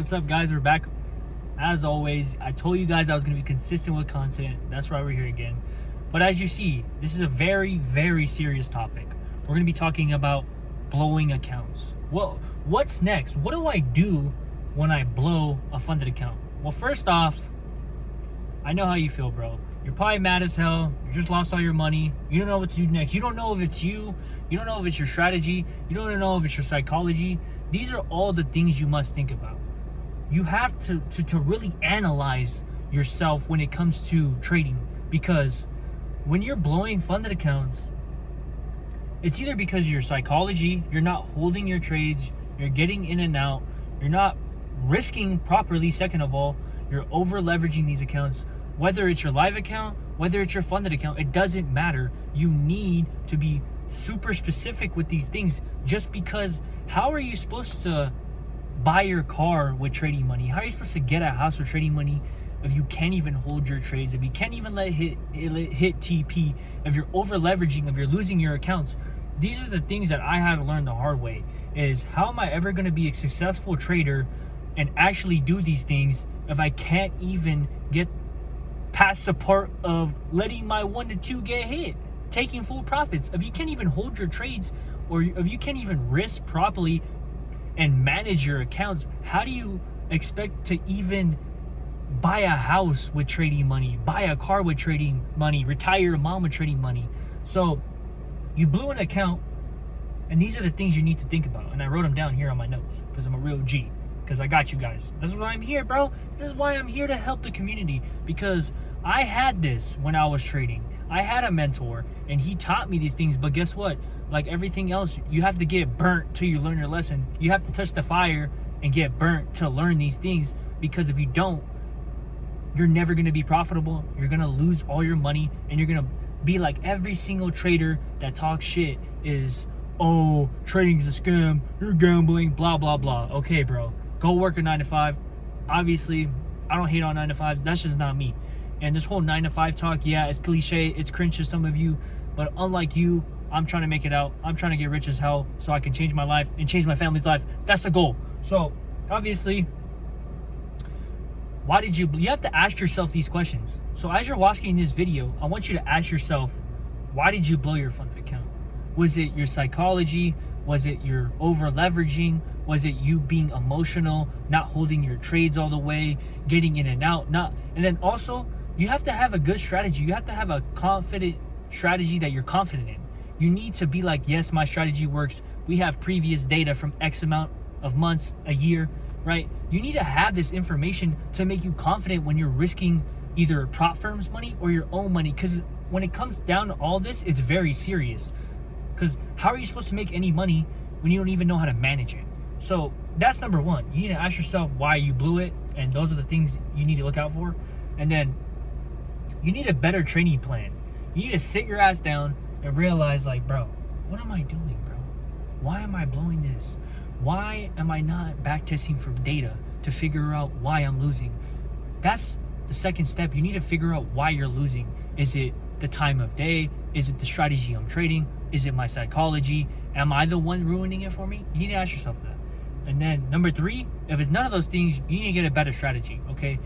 What's up, guys? We're back. As always, I told you guys I was going to be consistent with content. That's why we're here again. But as you see, this is a very, very serious topic. We're going to be talking about blowing accounts. Well, what's next? What do I do when I blow a funded account? Well, first off, I know how you feel, bro. You're probably mad as hell. You just lost all your money. You don't know what to do next. You don't know if it's you. You don't know if it's your strategy. You don't know if it's your psychology. These are all the things you must think about. You have to really analyze yourself when it comes to trading, because when you're blowing funded accounts, it's either because of your psychology, you're not holding your trades, you're getting in and out, you're not risking properly. Second of all, you're over leveraging these accounts. Whether it's your live account, whether it's your funded account, it doesn't matter. You need to be super specific with these things, just because how are you supposed to buy your car with trading money? How are you supposed to get a house with trading money if you can't even hold your trades, if you can't even let it hit TP, if you're over leveraging, if you're losing your accounts? These are the things that I had to learn the hard way. Is how am I ever going to be a successful trader and actually do these things if I can't even get past the part of letting my 1 to 2 get hit, taking full profits? If you can't even hold your trades, or if you can't even risk properly and manage your accounts, how do you expect to even buy a house with trading money, buy a car with trading money, retire your mom with trading money? So you blew an account, and these are the things you need to think about. And I wrote them down here on my notes because I'm a real G, because I got you guys. This is why I'm here, bro. This is why I'm here, to help the community, because I had this when I was trading. I had a mentor and he taught me these things, but guess what? Like everything else, you have to get burnt till you learn your lesson. You have to touch the fire and get burnt to learn these things, because if you don't, you're never going to be profitable. You're going to lose all your money, and you're going to be like every single trader that talks shit is, oh, trading's a scam, you're gambling, blah, blah, blah. Okay, bro, go work a 9 to 5. Obviously, I don't hate on 9 to 5. That's just not me. And this whole 9 to 5 talk, yeah, it's cliche, it's cringe to some of you, but unlike you, I'm trying to make it out. I'm trying to get rich as hell so I can change my life and change my family's life. That's the goal. So obviously, why did you have to ask yourself these questions. So as you're watching this video, I want you to ask yourself, why did you blow your funded account? Was it your psychology? Was it your over leveraging? Was it you being emotional, not holding your trades all the way, getting in and out? And then also, you have to have a good strategy. You have to have a confident strategy that you're confident in. You need to be like, yes, my strategy works. We have previous data from X amount of months, a year, right? You need to have this information to make you confident when you're risking either prop firm's money or your own money. Because when it comes down to all this, it's very serious. Because how are you supposed to make any money when you don't even know how to manage it? So that's number one. You need to ask yourself why you blew it, and those are the things you need to look out for. And then you need a better training plan. You need to sit your ass down and realize, like, bro, what am I doing, bro? Why am I blowing this? Why am I not back testing for data to figure out why I'm losing? That's the second step. You need to figure out why you're losing. Is it the time of day? Is it the strategy I'm trading? Is it my psychology? Am I the one ruining it for me? You need to ask yourself that. And then number 3, if it's none of those things, you need to get a better strategy, okay?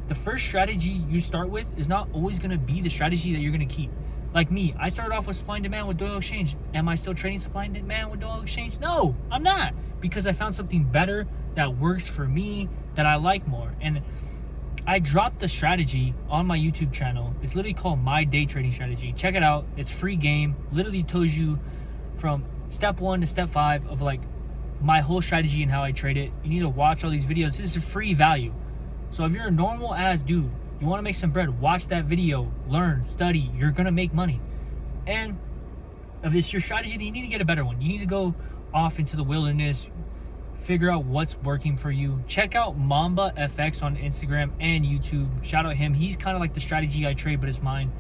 The first strategy you start with is not always going to be the strategy that you're going to keep. Like me, I started off with supply and demand with Doyle Exchange. Am I still trading supply and demand with Doyle Exchange? No, I'm not, because I found something better that works for me, that I like more. And I dropped the strategy on my YouTube channel. It's literally called My Day Trading Strategy. Check it out. It's free game. Literally tells you from step 1 to step 5 of like my whole strategy and how I trade it. You need to watch all these videos. This is a free value. So if you're a normal ass dude, you want to make some bread, watch that video, learn, study. You're going to make money. And if it's your strategy, then you need to get a better one. You need to go off into the wilderness, figure out what's working for you. Check out Mamba FX on Instagram and YouTube. Shout out him. He's kind of like the strategy I trade, but it's mine.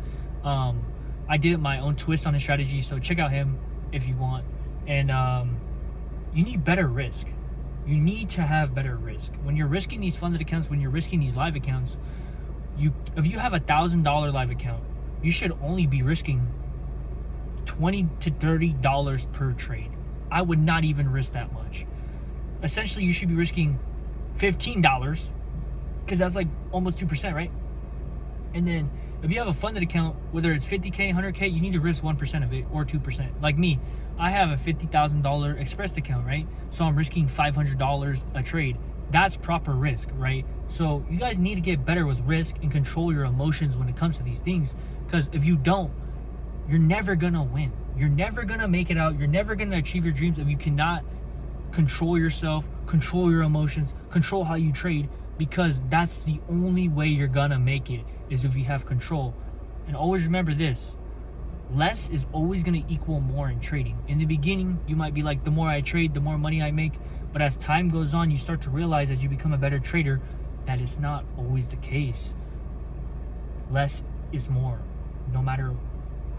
I did it my own twist on his strategy, so check out him if you want. And you need better risk. You need to have better risk. When you're risking these funded accounts, when you're risking these live accounts, if you have $1,000 live account, you should only be risking $20 to $30 per trade. I would not even risk that much. Essentially, you should be risking $15, because that's like almost 2%, right? And then if you have a funded account, whether it's 50K, 100K, you need to risk 1% of it or 2%. Like me, I have a $50,000 Express account, right? So I'm risking $500 a trade. That's proper risk, right? So you guys need to get better with risk and control your emotions when it comes to these things. Because if you don't, you're never gonna win. You're never gonna make it out. You're never gonna achieve your dreams if you cannot control yourself, control your emotions, control how you trade, because that's the only way you're gonna make it, is if you have control. And always remember this: less is always gonna equal more in trading. In the beginning, you might be like, the more I trade, the more money I make. But as time goes on, you start to realize, as you become a better trader, that is not always the case. Less is more. No matter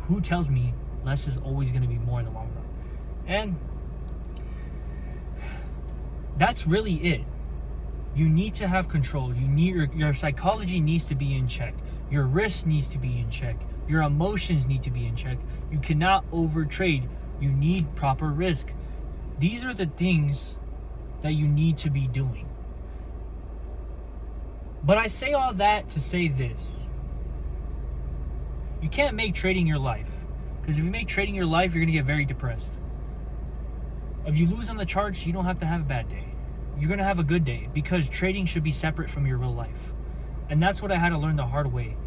who tells me, less is always going to be more in the long run. And that's really it. You need to have control. You need your psychology needs to be in check. Your risk needs to be in check. Your emotions need to be in check. You cannot overtrade. You need proper risk. These are the things that you need to be doing. But I say all that to say this: you can't make trading your life, because if you make trading your life, you're gonna get very depressed. If you lose on the charts, you don't have to have a bad day. You're gonna have a good day, because trading should be separate from your real life. And that's what I had to learn the hard way.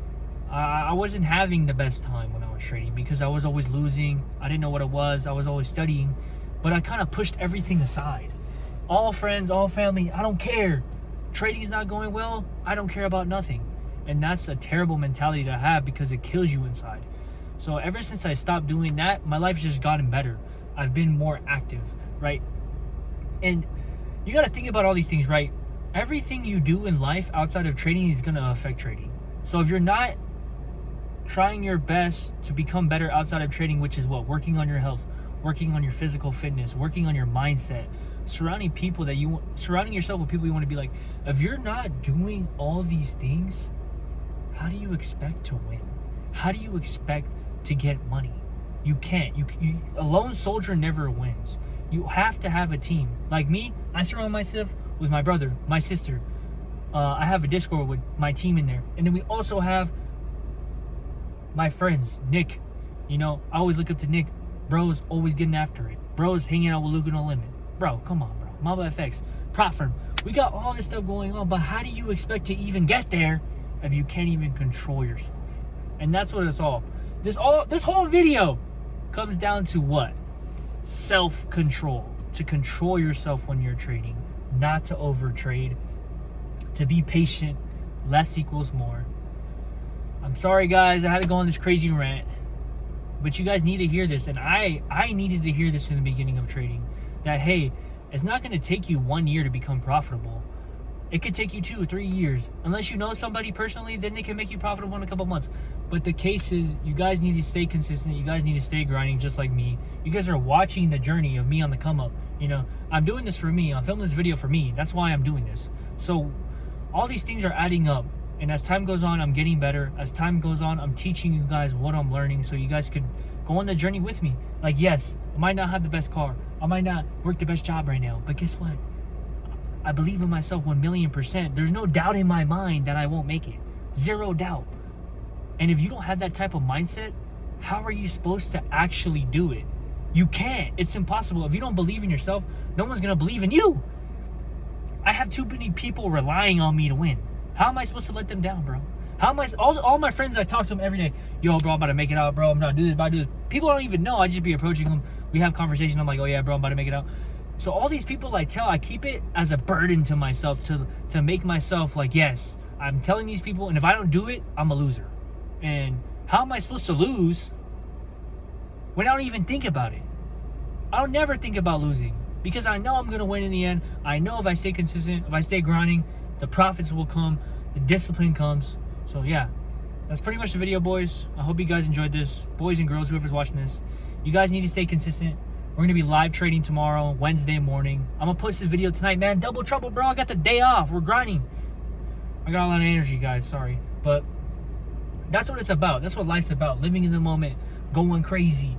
I wasn't having the best time when I was trading, because I was always losing. I didn't know what it was. I was always studying, but I kind of pushed everything aside. All friends, all family, I don't care. Trading's not going well, I don't care about nothing. And that's a terrible mentality to have, because it kills you inside. So ever since I stopped doing that, my life's just gotten better. I've been more active, right? And you got to think about all these things, right? Everything you do in life outside of trading is going to affect trading. So if you're not trying your best to become better outside of trading, which is what? Working on your health, working on your physical fitness, working on your mindset, surrounding yourself with people you want to be like. If you're not doing all these things, how do you expect to win? How do you expect to get money? You can't. A lone soldier never wins. You have to have a team. Like me, I surround myself with my brother, my sister. I have a Discord with my team in there. And then we also have my friends, Nick. You know, I always look up to Nick. Bro's always getting after it. Bro's hanging out with Luka No Limit. Bro, come on, bro. Mamba FX, Prop Firm. We got all this stuff going on, but how do you expect to even get there if you can't even control yourself? And that's what it's all. This whole video comes down to what? Self-control. To control yourself when you're trading, not to overtrade, to be patient. Less equals more. I'm sorry, guys, I had to go on this crazy rant, but you guys need to hear this, and I needed to hear this in the beginning of trading, that hey, it's not going to take you 1 year to become profitable. It could take you 2 or 3 years. Unless you know somebody personally, then they can make you profitable in a couple months. But the case is, you guys need to stay consistent. You guys need to stay grinding just like me. You guys are watching the journey of me on the come up. You know, I'm doing this for me. I'm filming this video for me. That's why I'm doing this. So all these things are adding up. And as time goes on, I'm getting better. As time goes on, I'm teaching you guys what I'm learning, so you guys could go on the journey with me. Like, yes, I might not have the best car. I might not work the best job right now. But guess what? I believe in myself 1,000,000%. There's no doubt in my mind that I won't make it. Zero doubt. And if you don't have that type of mindset, how are you supposed to actually do it? You can't. It's impossible. If you don't believe in yourself, no one's going to believe in you. I have too many people relying on me to win. How am I supposed to let them down, bro? How am I? All my friends, I talk to them every day. Yo, bro, I'm about to make it out, bro. I'm not doing this, about to do this. People don't even know. I just be approaching them. We have conversation. I'm like, oh yeah, bro, I'm about to make it out. So all these people I keep it as a burden to myself to make myself like, yes, I'm telling these people, and if I don't do it, I'm a loser. And how am I supposed to lose when I don't even think about it? I'll never think about losing, because I know I'm going to win in the end. I know if I stay consistent, if I stay grinding, the profits will come, the discipline comes. So yeah, that's pretty much the video, boys. I hope you guys enjoyed this. Boys and girls, whoever's watching this, you guys need to stay consistent. We're going to be live trading tomorrow, Wednesday morning. I'm going to post this video tonight, man. Double trouble, bro. I got the day off. We're grinding. I got a lot of energy, guys. Sorry. But that's what it's about. That's what life's about. Living in the moment, going crazy,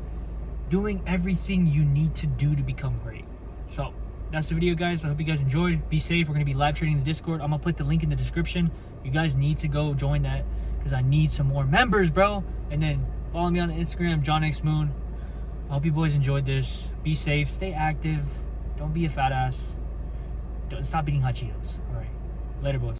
doing everything you need to do to become great. So that's the video, guys. I hope you guys enjoyed. Be safe. We're going to be live trading the Discord. I'm going to put the link in the description. You guys need to go join that because I need some more members, bro. And then follow me on Instagram, John X Moon. I hope you boys enjoyed this. Be safe. Stay active. Don't be a fat ass. Stop eating hot Cheetos. All right. Later, boys.